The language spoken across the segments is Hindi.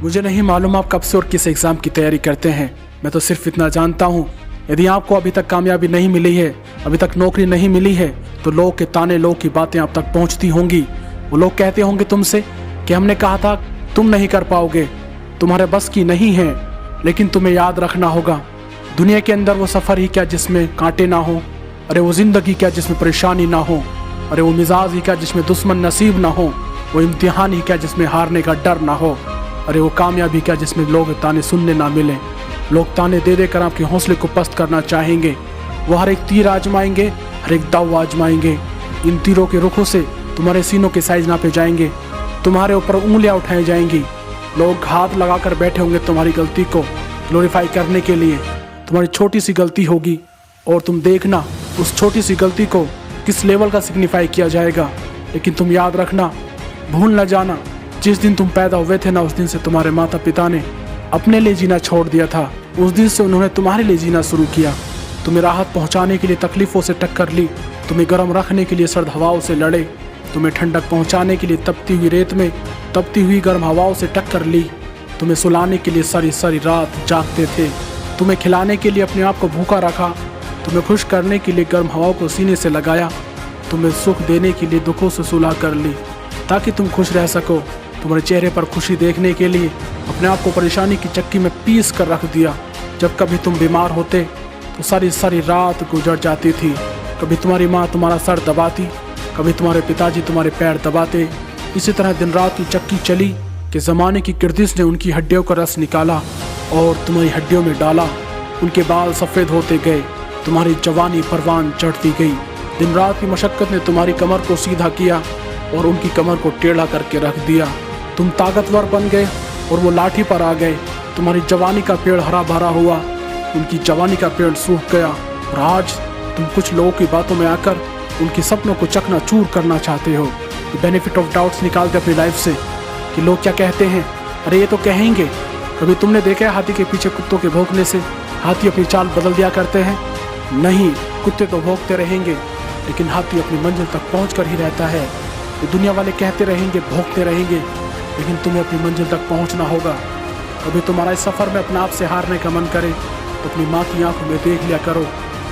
मुझे नहीं मालूम आप कब से और किस एग्ज़ाम की तैयारी करते हैं। मैं तो सिर्फ इतना जानता हूँ, यदि आपको अभी तक कामयाबी नहीं मिली है, अभी तक नौकरी नहीं मिली है, तो लोग के ताने, लोग की बातें आप तक पहुँचती होंगी। वो लोग कहते होंगे तुमसे कि हमने कहा था तुम नहीं कर पाओगे, तुम्हारे बस की नहीं है। लेकिन तुम्हें याद रखना होगा, दुनिया के अंदर वो सफ़र ही क्या जिसमें कांटे ना हो, अरे वो ज़िंदगी क्या जिसमें परेशानी ना हो, अरे वो मिजाज ही क्या जिसमें दुश्मन नसीब ना हो, वो इम्तिहान ही क्या जिसमें हारने का डर ना हो, अरे वो कामयाबी क्या जिसमें लोग ताने सुनने ना मिले। लोग ताने दे दे कर आपके हौसले को पस्त करना चाहेंगे। वो हर एक तीर आजमाएंगे, हर एक दाव आजमाएंगे। इन तीरों के रुखों से तुम्हारे सीनों के साइज नापे जाएंगे, तुम्हारे ऊपर उंगलियां उठाई जाएंगी। लोग हाथ लगा कर बैठे होंगे तुम्हारी गलती को ग्लोरीफाई करने के लिए। तुम्हारी छोटी सी गलती होगी और तुम देखना उस छोटी सी गलती को किस लेवल का सिग्निफाई किया जाएगा। लेकिन तुम याद रखना, भूल न जाना, जिस दिन तुम पैदा हुए थे ना, उस दिन से तुम्हारे माता पिता ने अपने लिए जीना छोड़ दिया था। उस दिन से उन्होंने तुम्हारे लिए जीना शुरू किया। तुम्हें राहत पहुंचाने के लिए तकलीफ़ों से टक्कर ली, तुम्हें गर्म रखने के लिए सर्द हवाओं से लड़े, तुम्हें ठंडक पहुंचाने के लिए तपती हुई रेत में तपती हुई गर्म हवाओं से टक्कर ली, तुम्हें सुलाने के लिए सारी सारी रात जागते थे, तुम्हें खिलाने के लिए अपने आप को भूखा रखा, तुम्हें खुश करने के लिए गर्म हवाओं को सीने से लगाया, तुम्हें सुख देने के लिए दुखों से सुलह कर ली ताकि तुम खुश रह सको। तुम्हारे चेहरे पर खुशी देखने के लिए अपने आप को परेशानी की चक्की में पीस कर रख दिया। जब कभी तुम बीमार होते तो सारी सारी रात गुजर जाती थी। कभी तुम्हारी माँ तुम्हारा सर दबाती, कभी तुम्हारे पिताजी तुम्हारे पैर दबाते। इसी तरह दिन रात की चक्की चली कि ज़माने की गर्दिश ने उनकी हड्डियों का रस निकाला और तुम्हारी हड्डियों में डाला। उनके बाल सफ़ेद होते गए, तुम्हारी जवानी परवान चढ़ती गई। दिन रात की मशक्क़त ने तुम्हारी कमर को सीधा किया और उनकी कमर को टेढ़ा करके रख दिया। तुम ताकतवर बन गए और वो लाठी पर आ गए। तुम्हारी जवानी का पेड़ हरा भरा हुआ, उनकी जवानी का पेड़ सूख गया। और आज तुम कुछ लोगों की बातों में आकर उनके सपनों को चकनाचूर करना चाहते हो। बेनिफिट ऑफ डाउट्स निकालते अपनी लाइफ से कि लोग क्या कहते हैं, अरे ये तो कहेंगे। कभी तुमने देखा है हाथी के पीछे कुत्तों के भौंकने से हाथी अपनी चाल बदल दिया करते हैं? नहीं, कुत्ते तो भौंकते रहेंगे लेकिन हाथी अपनी मंजिल तक पहुँच कर ही रहता है। तो दुनिया वाले कहते रहेंगे, भौंकते रहेंगे, लेकिन तुम्हें अपनी मंजिल तक पहुंचना होगा। कभी तुम्हारा इस सफ़र में अपने आप से हारने का मन करे तो अपनी माँ की आंखों में देख लिया करो।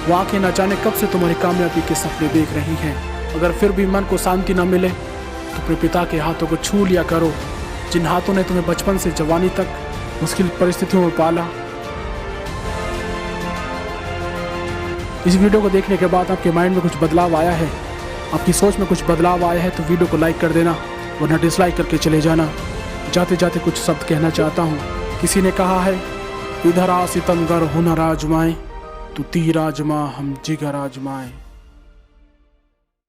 वो आंखें न जाने कब से तुम्हारी कामयाबी के सपने देख रही हैं। अगर फिर भी मन को शांति न मिले तो अपने पिता के हाथों को छू लिया करो, जिन हाथों ने तुम्हें बचपन से जवानी तक मुश्किल परिस्थितियों में पाला। इस वीडियो को देखने के बाद आपके माइंड में कुछ बदलाव आया है, आपकी सोच में कुछ बदलाव आया है, तो वीडियो को लाइक कर देना, वरना डिसलाइक करके चले जाना। जाते जाते कुछ शब्द कहना चाहता हूँ। किसी ने कहा है, इधर आ सितमगर हुनर आजमाएं, तू तीर आजमा हम जिगर आजमाएं।